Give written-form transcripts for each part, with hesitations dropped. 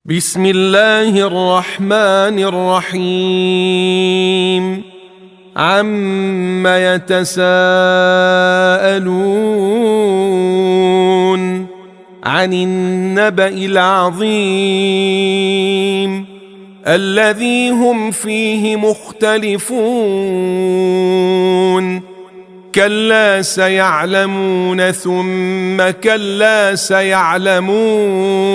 بسم الله الرحمن الرحيم عم يتساءلون عن النبأ العظيم الذي هم فيه مختلفون كلا سيعلمون ثم كلا سيعلمون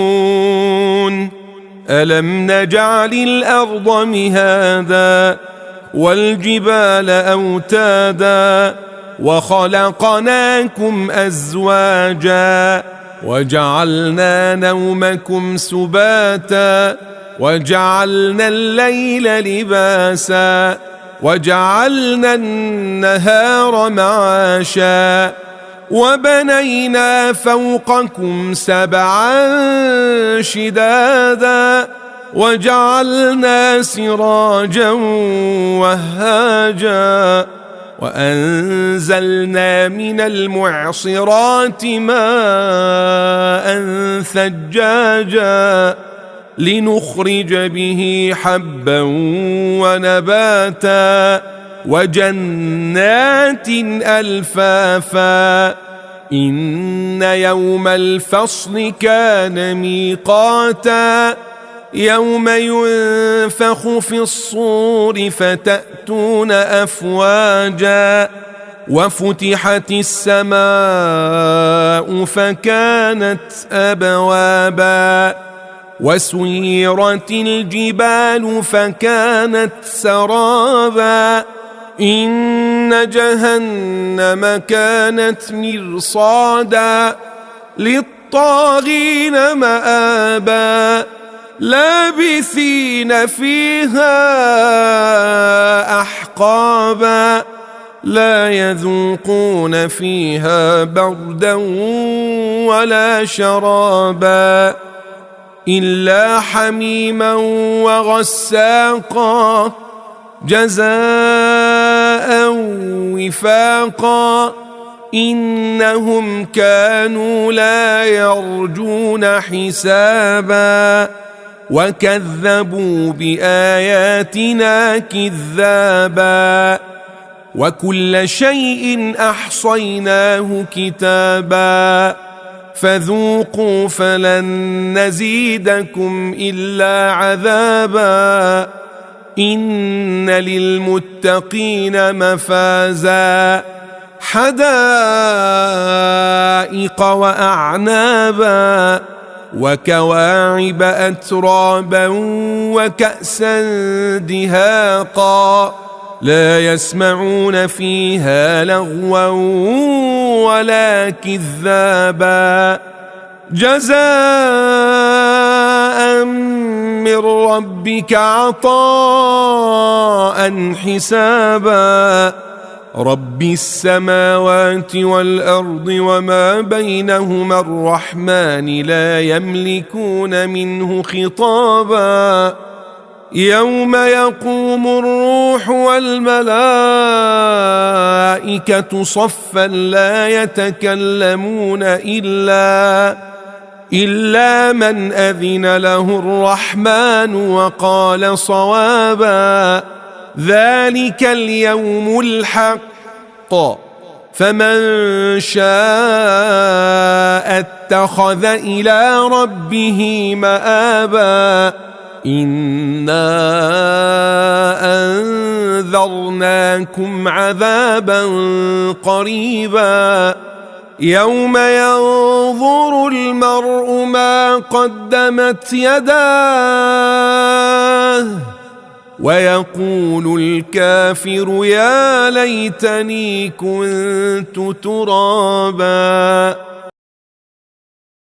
ألم نجعل الأرض مهادا والجبال أوتادا وخلقناكم أزواجا وجعلنا نومكم سباتا وجعلنا الليل لباسا وجعلنا النهار معاشا وبنينا فوقكم سبعا شدادا وجعلنا سراجا وهاجا وأنزلنا من المعصرات ماء ثجاجا لنخرج به حبا ونباتا وجنات ألفافا إن يوم الفصل كان ميقاتا يوم ينفخ في الصور فتأتون أفواجا وفتحت السماء فكانت أبوابا وسيرت الجبال فكانت سرابا إن جهنم كانت مرصادا للطاغين مآبا لابثين فيها أحقابا لا يذوقون فيها بردا ولا شرابا إلا حميما وغساقا جزاء وفاقا إنهم كانوا لا يرجون حسابا وكذبوا بآياتنا كذابا وكل شيء أحصيناه كتابا فذوقوا فلن نزيدكم إلا عذابا إن للمتقين مفازا حدائق وأعنابا وكواعب أترابا وكأسا دهاقا لا يسمعون فيها لغوا ولا كذابا جزاء من ربك عطاء حسابا رب السماوات والأرض وما بينهما الرحمن لا يملكون منه خطابا يوم يقوم الروح والملائكة صفا لا يتكلمون إلا من أذن له الرحمن وقال صوابا ذلك اليوم الحق فمن شاء اتخذ إلى ربه مآبا إنا أنذرناكم عذابا قريبا يوم ينظر المرء ما قدمت يداه ويقول الكافر يا ليتني كنت ترابا.